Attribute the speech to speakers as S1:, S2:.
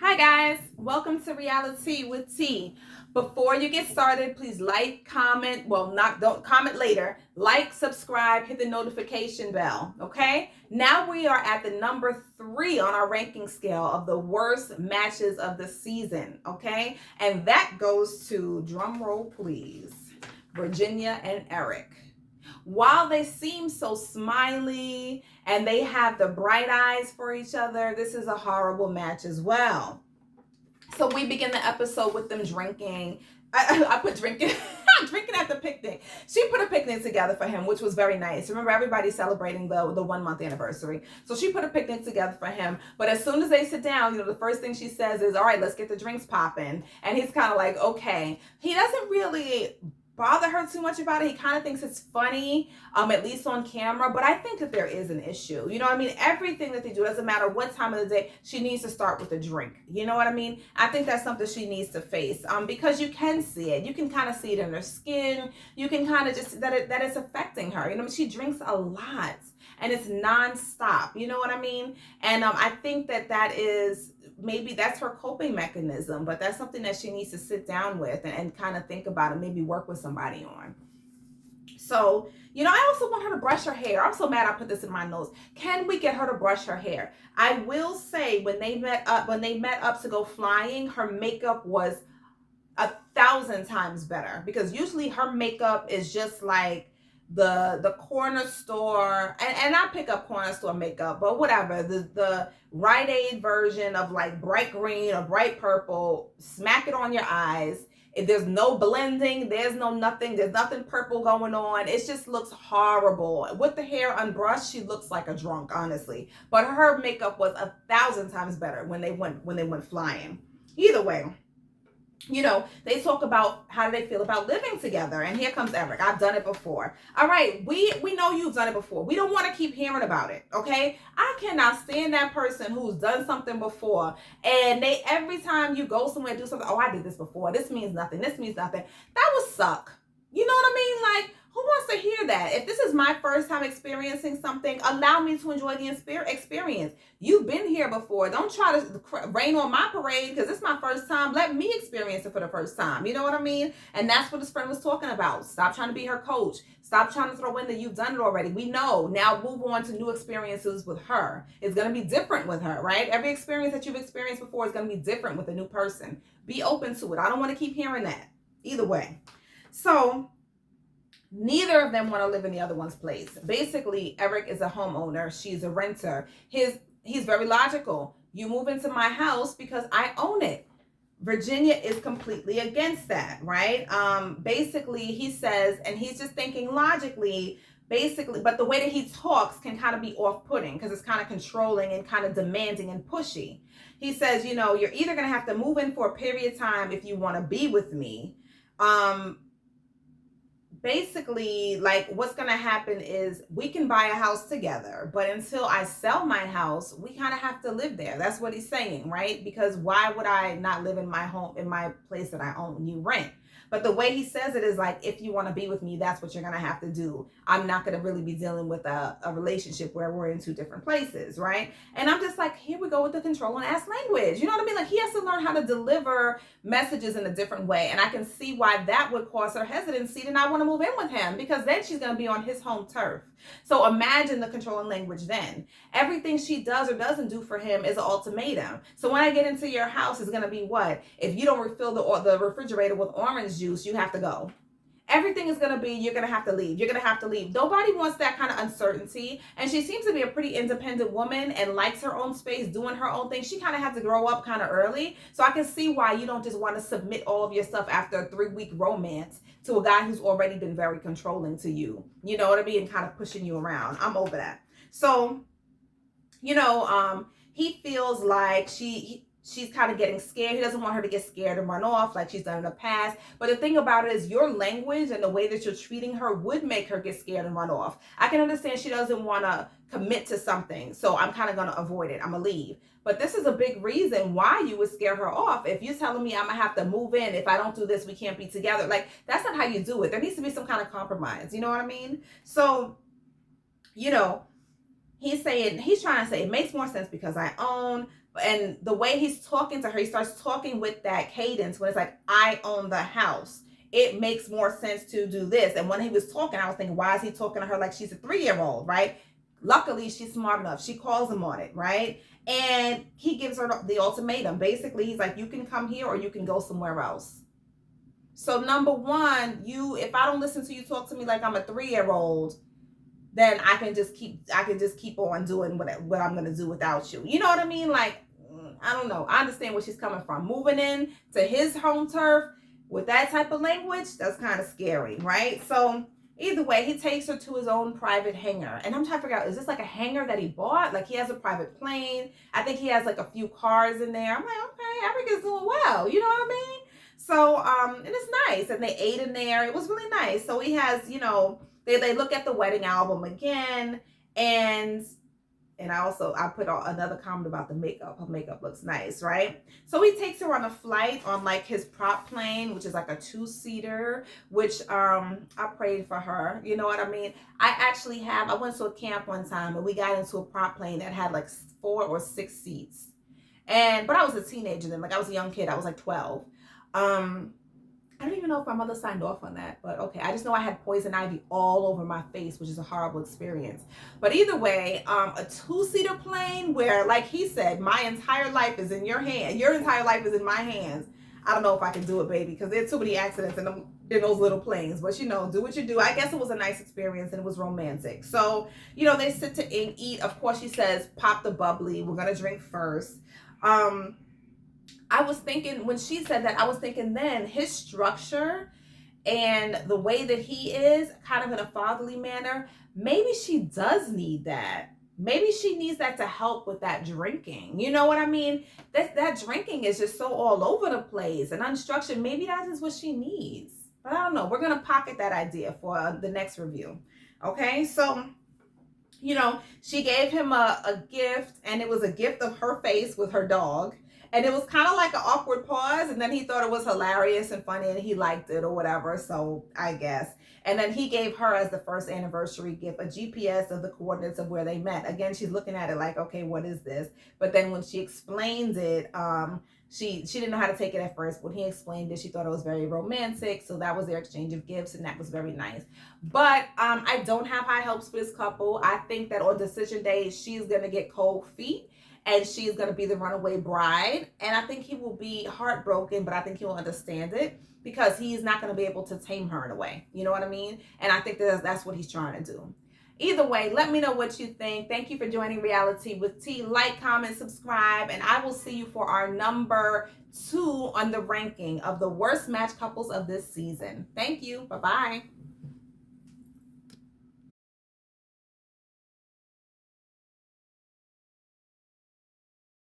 S1: Hi guys, welcome to Reality with T. Before you get started, please like, comment, don't comment later. Like, subscribe, hit the notification bell, okay? Now we are at the number 3 on our ranking scale of the worst matches of the season, okay? And that goes to, drum roll please, Virginia and Erik. While they seem so smiley and they have the bright eyes for each other, this is a horrible match as well. So we begin the episode with them drinking. I put drinking. Drinking at the picnic. She put a picnic together for him, which was very nice. Remember, everybody's celebrating the 1 month anniversary. So she put a picnic together for him. But as soon as they sit down, the first thing she says is, all right, let's get the drinks popping. And he's kind of like, okay. He doesn't really bother her too much about it. He kind of thinks it's funny, at least on camera, but I think that there is an issue. You know what I mean? Everything that they do, doesn't matter what time of the day, she needs to start with a drink. You know what I mean? I think that's something she needs to face, because you can see it. You can kind of see it in her skin. You can kind of just, that it's affecting her. She drinks a lot and it's nonstop. You know what I mean? And I think that is, maybe that's her coping mechanism, but that's something that she needs to sit down with and kind of think about and maybe work with somebody on. So, I also want her to brush her hair. I'm so mad I put this in my notes. Can we get her to brush her hair? I will say when they met up to go flying, her makeup was 1,000 times better, because usually her makeup is just like the corner store, and I pick up corner store makeup, but whatever, the Rite Aid version of like bright green or bright purple, smack it on your eyes. If there's no blending, there's nothing purple going on. It just looks horrible. With the hair unbrushed, she looks like a drunk, honestly. But her makeup was 1,000 times better when they went flying. Either way, they talk about how do they feel about living together. And here comes Erik. I've done it before. All right, we know you've done it before. We don't want to keep hearing about it, okay? I cannot stand that person who's done something before and they, every time you go somewhere do something, oh, I did this before. This means nothing. This means nothing. That would suck. You know what I mean? Like, who wants to hear that? If this is my first time experiencing something, allow me to enjoy the experience. You've been here before. Don't try to rain on my parade because it's my first time. Let me experience it for the first time. You know what I mean? And that's what his friend was talking about. Stop trying to be her coach. Stop trying to throw in that you've done it already. We know. Now move on to new experiences with her. It's going to be different with her, right? Every experience that you've experienced before is going to be different with a new person. Be open to it. I don't want to keep hearing that. Either way. So, neither of them want to live in the other one's place. Basically, Erik is a homeowner. She's a renter. He's very logical. You move into my house because I own it. Virginia is completely against that, right? Basically, he says, and he's just thinking logically, basically, but the way that he talks can kind of be off-putting because it's kind of controlling and kind of demanding and pushy. He says, you're either going to have to move in for a period of time if you want to be with me. Basically, like, what's going to happen is we can buy a house together, but until I sell my house, we kind of have to live there. That's what he's saying, right? Because why would I not live in my home, in my place that I own? You rent. But the way he says it is like, if you want to be with me, that's what you're going to have to do. I'm not going to really be dealing with a relationship where we're in two different places, right? And I'm just like, here we go with the control and ass language. You know what I mean? Like, he has to learn how to deliver messages in a different way. And I can see why that would cause her hesitancy to not want to move in with him, because then she's going to be on his home turf. So imagine the control and language then. Everything she does or doesn't do for him is an ultimatum. So when I get into your house, it's going to be what? If you don't refill the refrigerator with orange juice, you have to go. Everything is going to be, you're going to have to leave. You're going to have to leave. Nobody wants that kind of uncertainty. And she seems to be a pretty independent woman and likes her own space, doing her own thing. She kind of had to grow up kind of early. So I can see why you don't just want to submit all of your stuff after a 3-week romance to a guy who's already been very controlling to you. You know what I mean? And kind of pushing you around. I'm over that. So, he feels like she's kind of getting scared. He doesn't want her to get scared and run off like she's done in the past. But the thing about it is your language and the way that you're treating her would make her get scared and run off. I can understand she doesn't want to commit to something, so I'm kind of going to avoid it. I'm going to leave. But this is a big reason why you would scare her off. If you're telling me I'm going to have to move in, if I don't do this, we can't be together. Like, that's not how you do it. There needs to be some kind of compromise. You know what I mean? So, he's trying to say it makes more sense because I own. And the way he's talking to her, he starts talking with that cadence when it's like, I own the house. It makes more sense to do this. And when he was talking, I was thinking, why is he talking to her like she's a 3-year-old, right? Luckily, she's smart enough. She calls him on it, right? And he gives her the ultimatum. Basically, he's like, you can come here or you can go somewhere else. So number one, if I don't listen to you talk to me like I'm a 3-year-old, then I can just keep on doing what I'm gonna do without you. You know what I mean? Like, I don't know. I understand where she's coming from. Moving in to his home turf with that type of language, that's kind of scary, right? So either way, he takes her to his own private hangar. And I'm trying to figure out, is this like a hangar that he bought? Like he has a private plane. I think he has like a few cars in there. I'm like, okay, Erik is doing well. You know what I mean? So, and it's nice. And they ate in there. It was really nice. So he has, they look at the wedding album again. And I put another comment about the makeup. Her makeup looks nice, right? So he takes her on a flight on like his prop plane, which is like a 2-seater, which I prayed for her. You know what I mean? I went to a camp one time and we got into a prop plane that had like 4 or 6 seats. But I was a teenager then, like I was a young kid. I was like 12. I don't even know if my mother signed off on that, but okay. I just know I had poison ivy all over my face, which is a horrible experience. But either way, a 2-seater plane where, like he said, my entire life is in your hand. Your entire life is in my hands. I don't know if I can do it, baby, because there's too many accidents in those little planes. But, do what you do. I guess it was a nice experience and it was romantic. So, they sit to eat. Of course, she says, pop the bubbly. We're going to drink first. I was thinking, when she said that, I was thinking then his structure and the way that he is, kind of in a fatherly manner, maybe she does need that. Maybe she needs that to help with that drinking. You know what I mean? That drinking is just so all over the place and unstructured. Maybe that is what she needs. But I don't know. We're going to pocket that idea for the next review. Okay, so she gave him a gift, and it was a gift of her face with her dog. And it was kind of like an awkward pause, and then he thought it was hilarious and funny, and he liked it or whatever, so I guess. And then he gave her, as the first anniversary gift, a GPS of the coordinates of where they met. Again, she's looking at it like, okay, what is this? But then when she explains it, she didn't know how to take it at first. When he explained it, she thought it was very romantic, so that was their exchange of gifts, and that was very nice. But I don't have high hopes for this couple. I think that on decision day, she's going to get cold feet. And she's going to be the runaway bride. And I think he will be heartbroken, but I think he'll understand it because he's not going to be able to tame her in a way. You know what I mean? And I think that's what he's trying to do. Either way, let me know what you think. Thank you for joining Reality with T. Like, comment, subscribe, and I will see you for our number 2 on the ranking of the worst match couples of this season. Thank you. Bye-bye.